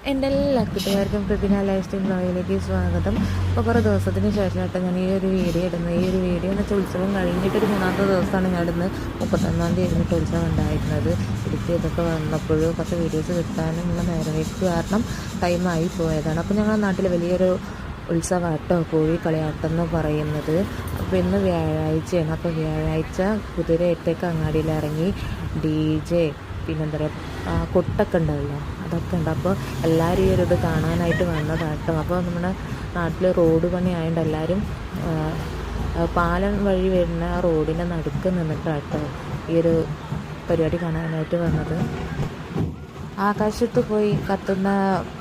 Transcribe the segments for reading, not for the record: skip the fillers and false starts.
എൻ്റെ എല്ലാ കൂട്ടുകാർക്കും പ്രതിന ലൈഫ് സ്റ്റൈൽ ബ്ലോഗിലേക്ക് സ്വാഗതം. ഇപ്പോൾ കുറേ ദിവസത്തിന് ശേഷമായിട്ട് ഞാൻ ഈ ഒരു വീഡിയോ ഇടുന്നത്. ഈ ഒരു വീഡിയോ എന്ന് വെച്ചാൽ ഉത്സവം കഴിഞ്ഞിട്ടൊരു 3-ാമത്തെ ദിവസമാണ് ഞാൻ ഇടുന്നത്. 31-ാം തീയതി ഇരുന്നിട്ട് ഉത്സവം ഉണ്ടായിരുന്നത്. ഇടുക്കി ഇതൊക്കെ വന്നപ്പോഴും കുറച്ച് വീഡിയോസ് കിട്ടാനുള്ള നേരവേക്ക് കാരണം ടൈമായി പോയതാണ്. അപ്പോൾ ഞങ്ങളുടെ നാട്ടിൽ വലിയൊരു ഉത്സവമാട്ടോ കോഴിക്കളിയാട്ടം എന്ന് പറയുന്നത്. അപ്പോൾ ഇന്ന് വ്യാഴാഴ്ചയാണ്. അപ്പോൾ വ്യാഴാഴ്ച കുതിരയേറ്റേക്ക് അങ്ങാടിയിൽ ഇറങ്ങി DJ പിന്നെന്താ പറയുക കൊട്ടൊക്കെ ഉണ്ടാവില്ല, അതൊക്കെ ഉണ്ട്. അപ്പോൾ എല്ലാവരും ഈ ഒരു ഇത് കാണാനായിട്ട് വന്നതാട്ടോ. അപ്പോൾ നമ്മുടെ നാട്ടിൽ റോഡ് പണി ആയതുകൊണ്ട് എല്ലാവരും പാലം വഴി വരുന്ന ആ റോഡിൻ്റെ നടുക്ക് നിന്നിട്ടാട്ടോ ഈ ഒരു പരിപാടി കാണാനായിട്ട് വന്നത്. ആകാശത്ത് പോയി കത്തുന്ന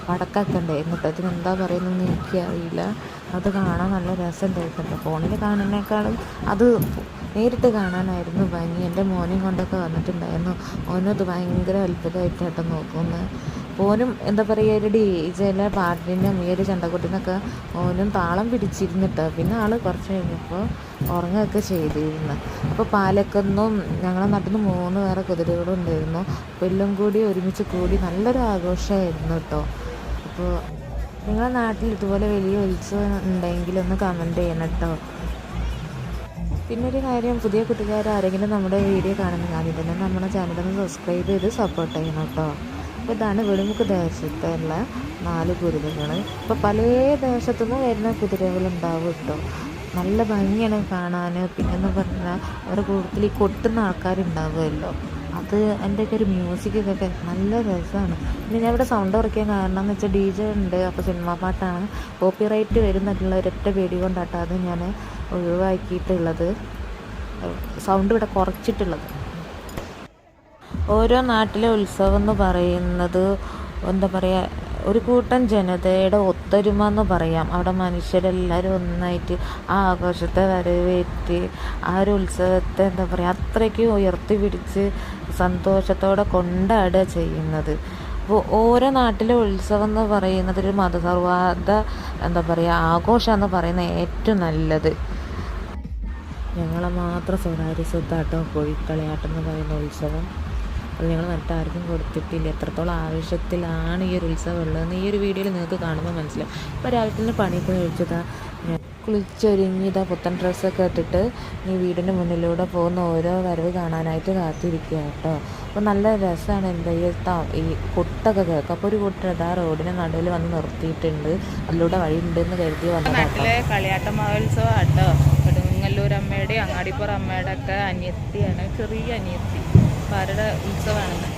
പടക്കൊക്കെ ഉണ്ടായിരുന്നു കേട്ടോ. ഇതിനെന്താ പറയുന്നതെന്ന് എനിക്കറിയില്ല. അത് കാണാൻ നല്ല രസമുണ്ടായിരുന്നു. ഫോണിൽ കാണുന്നതിനേക്കാളും അത് നേരിട്ട് കാണാനായിരുന്നു ഭംഗി. എൻ്റെ മോനെയും കൊണ്ടൊക്കെ വന്നിട്ടുണ്ടായിരുന്നു. ഓനും അത് ഭയങ്കര അത്ഭുതമായിട്ടാട്ടോ നോക്കുന്നത്. ഓനും എന്താ പറയുക ഒരു DJയിലെ പാട്ടിനും ഈ ഒരു ചെണ്ടക്കൊട്ടിനൊക്കെ ഓനും താളം പിടിച്ചിരുന്നിട്ടോ. പിന്നെ ആൾ കുറച്ച് കഴിഞ്ഞപ്പോൾ ഉറങ്ങുകയൊക്കെ ചെയ്തിരുന്നു. അപ്പോൾ പാലക്കൊന്നും ഞങ്ങളുടെ നാട്ടിൽ നിന്ന് 3 വേറെ കുതിരകളും ഉണ്ടായിരുന്നു. അപ്പോൾ എല്ലാം കൂടി ഒരുമിച്ച് കൂടി നല്ലൊരു ആഘോഷമായിരുന്നു കേട്ടോ. അപ്പോൾ നിങ്ങളുടെ നാട്ടിൽ ഇതുപോലെ വലിയ ഉത്സവം ഉണ്ടെങ്കിലൊന്ന് കമൻറ്റ് ചെയ്യണം കേട്ടോ. പിന്നൊരു കാര്യം, പുതിയ കൂട്ടുകാർ ആരെങ്കിലും നമ്മുടെ വീഡിയോ കാണുന്ന ആദ്യം തന്നെ നമ്മുടെ ചാനലൊന്ന് സബ്സ്ക്രൈബ് ചെയ്ത് സപ്പോർട്ട് ചെയ്യണം കേട്ടോ. അപ്പോൾ ഇതാണ് വെളിമുക്ക് ദേശത്തുള്ള 4 കുതിരകൾ. ഇപ്പോൾ പല ദേശത്തുനിന്ന് വരുന്ന കുതിരകളുണ്ടാവും കേട്ടോ. നല്ല ഭംഗിയാണ് കാണാൻ. പിന്നെന്ന് പറഞ്ഞാൽ അവരുടെ കൂട്ടത്തിൽ ഈ കൊട്ടുന്ന ആൾക്കാരുണ്ടാവുമല്ലോ, അത് അതിൻ്റെയൊക്കെ ഒരു മ്യൂസിക്കൊക്കെ നല്ല രസമാണ്. പിന്നെ ഞാൻ ഇവിടെ സൗണ്ട് കുറയ്ക്കാൻ കാരണം എന്ന് വെച്ചാൽ DJ ഉണ്ട്. അപ്പോൾ സിനിമാ പാട്ടാണ്, കോപ്പിറൈറ്റ് വരുന്നുള്ള ഒരൊറ്റ പേടി കൊണ്ടാട്ടോ അത് ഞാൻ ഒഴിവാക്കിയിട്ടുള്ളത്, സൗണ്ട് ഇവിടെ കുറച്ചിട്ടുള്ളത്. ഓരോ നാട്ടിലെ ഉത്സവം എന്ന് പറയുന്നത് എന്താ പറയുക, ഒരു കൂട്ടം ജനതയുടെ ഒത്തൊരുമ എന്ന് പറയാം. അവിടെ മനുഷ്യരെല്ലാവരും ഒന്നായിട്ട് ആ ആഘോഷത്തെ വരവേറ്റ് ആ ഒരു ഉത്സവത്തെ എന്താ പറയുക അത്രയ്ക്ക് ഉയർത്തി പിടിച്ച് സന്തോഷത്തോടെ കൊണ്ടാടുക ചെയ്യുന്നത്. അപ്പോൾ ഓരോ നാട്ടിലെ ഉത്സവം എന്ന് പറയുന്നത് ഒരു മതസൗഹാർദ്ദ എന്താ പറയുക ആഘോഷമെന്ന് പറയുന്നത് ഏറ്റവും നല്ലത്. ഞങ്ങളെ മാത്രം സ്വകാര്യ സ്വത്താട്ടോ കോഴിക്കളിയാട്ടം എന്ന് പറയുന്ന ഉത്സവം. അത് ഞങ്ങൾ മറ്റാർക്കും കൊടുത്തിട്ടില്ല. എത്രത്തോളം ആവശ്യത്തിലാണ് ഈ ഒരു ഉത്സവം ഉള്ളതെന്ന് ഈ ഒരു വീഡിയോയിൽ നിങ്ങൾക്ക് കാണുമ്പോൾ മനസ്സിലാവും. ഇപ്പോൾ രാവിലെ തന്നെ പണിയൊക്കെ കഴിച്ചതാ, ഞാൻ കുളിച്ചൊരുങ്ങിയതാ, പുത്തൻ ഡ്രസ്സൊക്കെ ഇട്ടിട്ട് ഈ വീടിൻ്റെ മുന്നിലൂടെ പോകുന്ന ഓരോ വരവ് കാണാനായിട്ട് കാത്തിരിക്കുക കേട്ടോ. അപ്പോൾ നല്ല രസമാണ്. എന്താ ഈ കൊട്ടൊക്കെ കേൾക്കും. അപ്പോൾ ഒരു കൊട്ട ഇതാ റോഡിന് നടുവിൽ വന്ന് നിർത്തിയിട്ടുണ്ട്. അതിലൂടെ വഴി ഉണ്ടെന്ന് കരുതി വന്നതാണ്. നാട്ടിലെ കളിയാട്ട മഹോത്സവം കേട്ടോ. കൊടുങ്ങല്ലൂർ അമ്മയുടെയും അങ്ങാടിപ്പുറം അമ്മയുടെ ഒക്കെ അനിയത്തിയാണ്, ചെറിയ അനിയത്തി. അപ്പോൾ അവരുടെ ഉത്സവമാണെന്ന്.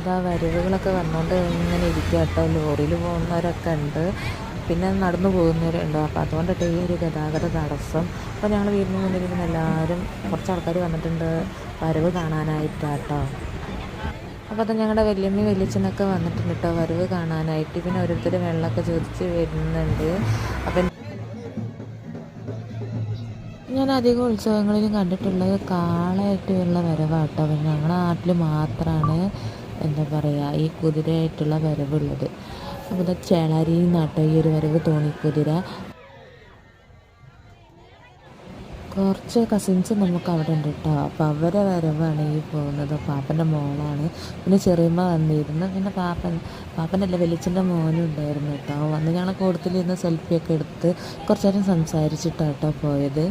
ഇതാ വരവുകളൊക്കെ വന്നുകൊണ്ട് ഇങ്ങനെ ഇരിക്കുക കേട്ടോ. ലോറിയിൽ പോകുന്നവരൊക്കെ ഉണ്ട്, പിന്നെ നടന്നു പോകുന്നവരുണ്ട്. അപ്പോൾ അതുകൊണ്ടിട്ട് ഈ ഒരു ഗതാഗത തടസ്സം. അപ്പോൾ ഞങ്ങൾ വീടിന് മുന്നിലിരുന്ന് എല്ലാവരും കുറച്ച് ആൾക്കാർ വന്നിട്ടുണ്ട് വരവ് കാണാനായിട്ടാട്ടോ. അപ്പോൾ അത് ഞങ്ങളുടെ വല്യമ്മ വലിയച്ഛനൊക്കെ വന്നിട്ടുണ്ട് കേട്ടോ വരവ് കാണാനായിട്ട്. പിന്നെ ഓരോരുത്തർ വെള്ളമൊക്കെ ചോദിച്ച് വരുന്നുണ്ട്. അപ്പം ഞാൻ അധികം ഉത്സവങ്ങളിലും കണ്ടിട്ടുള്ളത് കാളയായിട്ടുള്ള വരവാട്ടോ. പിന്നെ ഞങ്ങളുടെ നാട്ടിൽ മാത്രമാണ് എന്താ പറയുക ഈ കുതിരയായിട്ടുള്ള വരവുള്ളത്. അപ്പോൾ ഇത് ചേളാരിയിൽ നിന്നാട്ടോ ഈ ഒരു വരവ് തോണിക്കുതിര. കുറച്ച് കസിൻസ് നമുക്ക് അവിടെ ഉണ്ട് കേട്ടോ. അപ്പോൾ അവരെ വരവാണ് ഈ പോകുന്നത്. പാപ്പൻ്റെ മോളാണ്. പിന്നെ ചെറിയമ്മ വന്നിരുന്നു. പിന്നെ പാപ്പനല്ല വെളിച്ചൻ്റെ മോനും ഉണ്ടായിരുന്നു കേട്ടോ. വന്ന് ഞങ്ങൾ കൂട്ടത്തിലിരുന്ന് സെൽഫിയൊക്കെ എടുത്ത് കുറച്ച് നേരം സംസാരിച്ചിട്ടാട്ടോ പോയത്.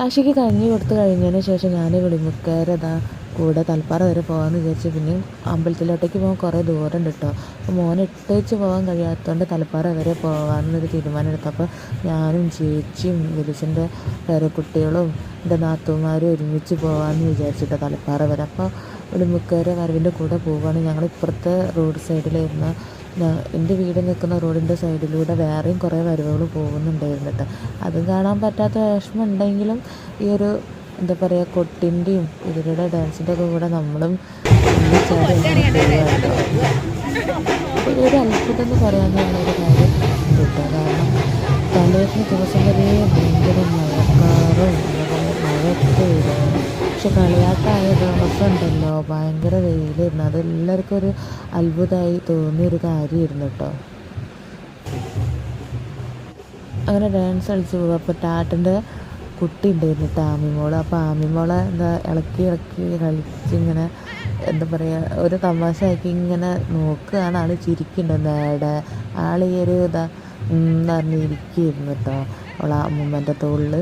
കാശിക്ക് കഞ്ഞി കൊടുത്ത് കഴിഞ്ഞതിന് ശേഷം ഞാൻ വിളിമുക്കാരതാ കൂടെ തലപ്പാറ വരെ പോകാമെന്ന് വിചാരിച്ച്. പിന്നെയും അമ്പലത്തിലോട്ടേക്ക് പോകാൻ കുറേ ദൂരം ഉണ്ട് കേട്ടോ. അപ്പോൾ മോനെ ഇട്ടേച്ച് പോകാൻ കഴിയാത്തതുകൊണ്ട് തലപ്പാറ വരെ പോകാമെന്നൊരു തീരുമാനം എടുത്തു. അപ്പോൾ ഞാനും ചേച്ചിയും വലിച്ചൻ്റെ പേരക്കുട്ടികളും എൻ്റെ നാത്തൂന്മാരും ഒരുമിച്ച് പോകാമെന്ന് വിചാരിച്ചിട്ടോ തലപ്പാറ വരെ. അപ്പോൾ വിളിമുക്കാരെ വരവിൻ്റെ കൂടെ പോവുകയാണ്. ഞങ്ങൾ ഇപ്പുറത്തെ റോഡ് സൈഡിലായിരുന്നു. എൻ്റെ വീട് നിൽക്കുന്ന റോഡിൻ്റെ സൈഡിലൂടെ വേറെയും കുറേ വരവുകൾ പോകുന്നുണ്ടായിരുന്നു കേട്ടോ. അതും കാണാൻ പറ്റാത്ത വിഷമം ഉണ്ടെങ്കിലും ഈ ഒരു എന്താ പറയുക കൊട്ടിൻ്റെയും ഇവരുടെ ഡാൻസിൻ്റെ ഒക്കെ കൂടെ നമ്മളും ചാടി പോവുകയാട്ടോ. അപ്പോൾ ഈ ഒരു അത്ഭുതം എന്ന് പറയാനുള്ളൊരു കാര്യം കിട്ടും. കാരണം തലേന്ന് ദിവസം വരെ ഭയങ്കര മഴക്കാറും മഴയൊക്കെ വരുന്നു. പക്ഷെ കളിയാട്ടമായ ദിവസം ഉണ്ടല്ലോ ഭയങ്കര വെയിലായിരുന്നു. അതെല്ലാവർക്കും ഒരു അത്ഭുതമായി തോന്നിയൊരു കാര്യമായിരുന്നു കേട്ടോ. അങ്ങനെ ഡാൻസ് കളിച്ച് പോകും. അപ്പോൾ ടാട്ടൻ്റെ കുട്ടി ഉണ്ടായിരുന്നു കേട്ടോ, ആമിമോള്. അപ്പോൾ ആമിമോളെ എന്താ ഇളക്കി കളിച്ചിങ്ങനെ എന്താ പറയുക ഒരു തമാശ ആക്കി ഇങ്ങനെ നോക്കുകയാണ്. ആൾ ചിരിക്കുന്നുണ്ട്. നേടെ ആൾ ഈ ഒരു ഇതാ പറഞ്ഞിരിക്കുകയായിരുന്നു കേട്ടോ അവളെ അമ്മൂമ്മേൻ്റെ തോളിൽ.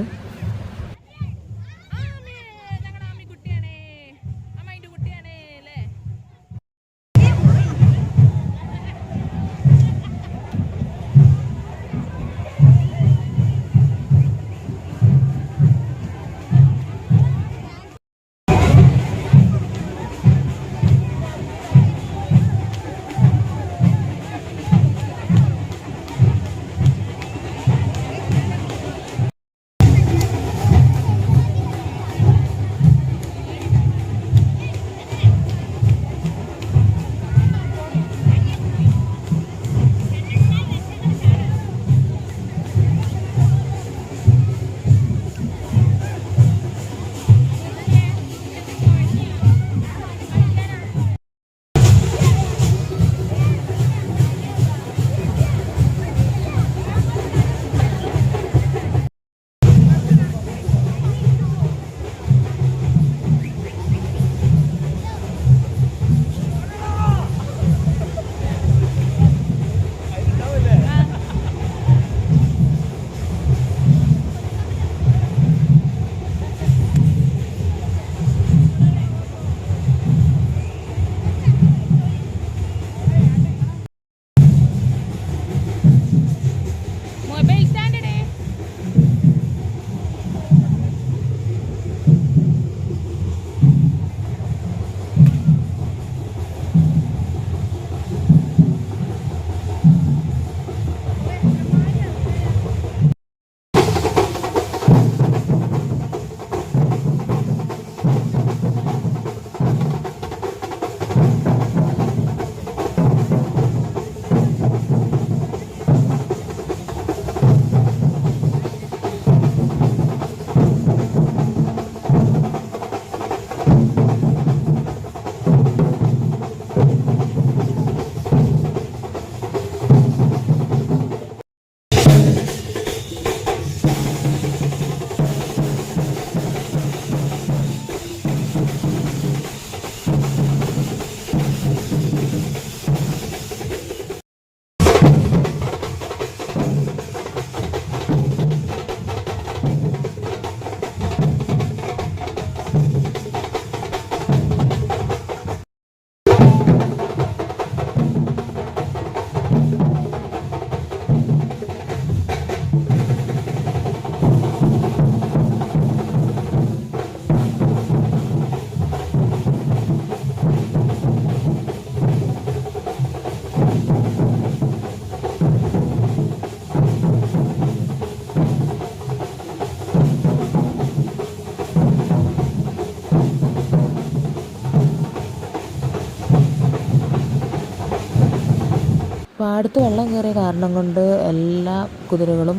പാടത്ത് വെള്ളം കയറിയ കാരണം കൊണ്ട് എല്ലാ കുതിരകളും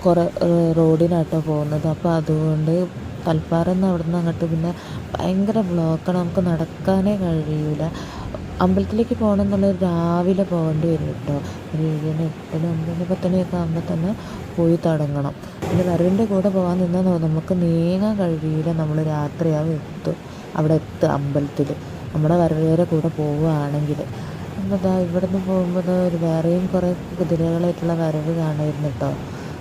കുറേ റോഡിനാട്ടോ പോകുന്നത്. അപ്പോൾ അതുകൊണ്ട് തൽപ്പാറന്ന് അവിടെ നിന്ന് അങ്ങോട്ട് പിന്നെ ഭയങ്കര ബ്ലോക്കാണ്. നമുക്ക് നടക്കാനേ കഴിയില്ല. അമ്പലത്തിലേക്ക് പോകണം എന്നുള്ളത് രാവിലെ പോകേണ്ടി വരും കേട്ടോ. ഒരു 7, 8, 9, 10 ആകുമ്പോൾ തന്നെ പോയി തുടങ്ങണം. പിന്നെ വരവിൻ്റെ കൂടെ പോകാൻ നിന്നാൽ നമുക്ക് നീങ്ങാൻ കഴിയില്ല. നമ്മൾ രാത്രിയാവും അവിടെ എത്തുക അമ്പലത്തിൽ നമ്മുടെ വരവേറെ കൂടെ പോവുകയാണെങ്കിൽ. അപ്പോൾ ഇവിടെ നിന്ന് പോകുമ്പോൾ ഒരു വേറെയും കുറേ കുതിരകളായിട്ടുള്ള വരവ് കാണുമായിരുന്നു കേട്ടോ.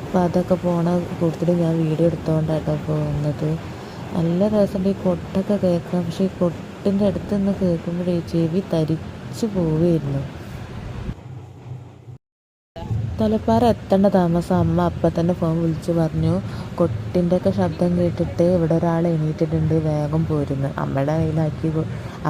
അപ്പോൾ അതൊക്കെ പോണ കൂടുതൽ ഞാൻ വീഡിയോ എടുത്തുകൊണ്ടാട്ടോ പോകുന്നത്. നല്ല രസമുണ്ട് ഈ കൊട്ടൊക്കെ കേൾക്കാം. പക്ഷേ ഈ കൊട്ടിൻ്റെ അടുത്ത് നിന്ന് കേൾക്കുമ്പോഴേ ചെവി തരിച്ചു പോവുമായിരുന്നു. തലപ്പാറ എത്തേണ്ട താമസം അമ്മ അപ്പം തന്നെ ഫോൺ വിളിച്ച് പറഞ്ഞു, കൊട്ടിൻ്റെയൊക്കെ ശബ്ദം കേട്ടിട്ട് ഇവിടെ ഒരാൾ എണീറ്റിട്ടുണ്ട്, വേഗം പോരുന്നു. അമ്മയുടെ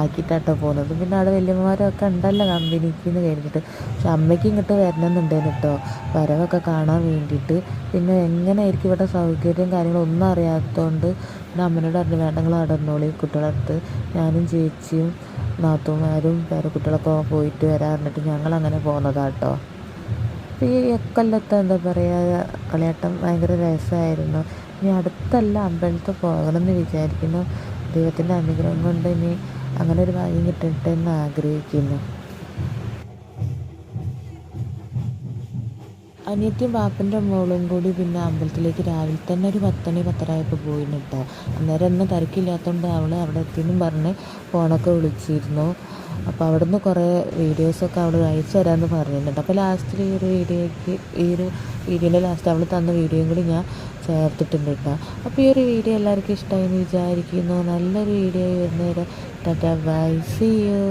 ആക്കിയിട്ടാട്ടോ പോകുന്നത്. പിന്നെ അവിടെ വലിയമ്മമാരൊക്കെ ഉണ്ടല്ലോ കമ്പനിക്ക് എന്ന് കരുതിയിട്ട്. പക്ഷെ അമ്മയ്ക്ക് ഇങ്ങോട്ട് വരണമെന്നുണ്ടായിരുന്നു കേട്ടോ, വരവൊക്കെ കാണാൻ വേണ്ടിയിട്ട്. പിന്നെ എങ്ങനെയായിരിക്കും ഇവിടെ സൗകര്യം കാര്യങ്ങളും ഒന്നും അറിയാത്തതുകൊണ്ട് പിന്നെ അമ്മനോട് പറഞ്ഞു, വേണ്ട നിങ്ങൾ അവിടെ നിന്നോളി കുട്ടികളടുത്ത്, ഞാനും ചേച്ചിയും നാത്തൂമാരും പേരക്കുട്ടികളൊക്കെ പോയിട്ട് വരാൻ പറഞ്ഞിട്ട് ഞങ്ങളങ്ങനെ പോകുന്നതാട്ടോ. ഈ എക്കൊല്ലത്തെ എന്താ പറയുക കളിയാട്ടം ഭയങ്കര രസമായിരുന്നു. ഇനി അടുത്തല്ല അമ്പലത്തിൽ പോകണമെന്ന് വിചാരിക്കുന്നു. ദൈവത്തിൻ്റെ അനുഗ്രഹം കൊണ്ട് ഇനി അങ്ങനെ ഒരു ഭാഗ്യം കിട്ടട്ടെ എന്ന് ആഗ്രഹിക്കുന്നു. അനിയത്തിയും ബാപ്പൻ്റെ മോളും കൂടി പിന്നെ അമ്പലത്തിലേക്ക് രാവിലെ തന്നെ ഒരു 10 മണി 10:30 പോയിരുന്നു കേട്ടോ. അന്നേരം ഒന്നും തിരക്കില്ലാത്തതുകൊണ്ട് അവൾ അവിടെ എത്തിയെന്നും പറഞ്ഞ് ഫോണൊക്കെ വിളിച്ചിരുന്നു. അപ്പോൾ അവിടെ നിന്ന് കുറേ വീഡിയോസൊക്കെ അവൾ അയച്ചു തരാമെന്ന് പറഞ്ഞിട്ടുണ്ട്. അപ്പോൾ ലാസ്റ്റിൽ ഈ ഒരു വീഡിയോൻ്റെ ലാസ്റ്റ് അവൾ തന്ന വീഡിയോയും കൂടി ഞാൻ ചേർത്തിട്ടുണ്ട് കേട്ടോ. അപ്പോൾ ഈ ഒരു വീഡിയോ എല്ലാവർക്കും ഇഷ്ടമായി എന്ന് വിചാരിക്കുന്നു. നല്ലൊരു വീഡിയോ വരുന്നവരെ ടാറ്റാ ബൈ, സീ യു.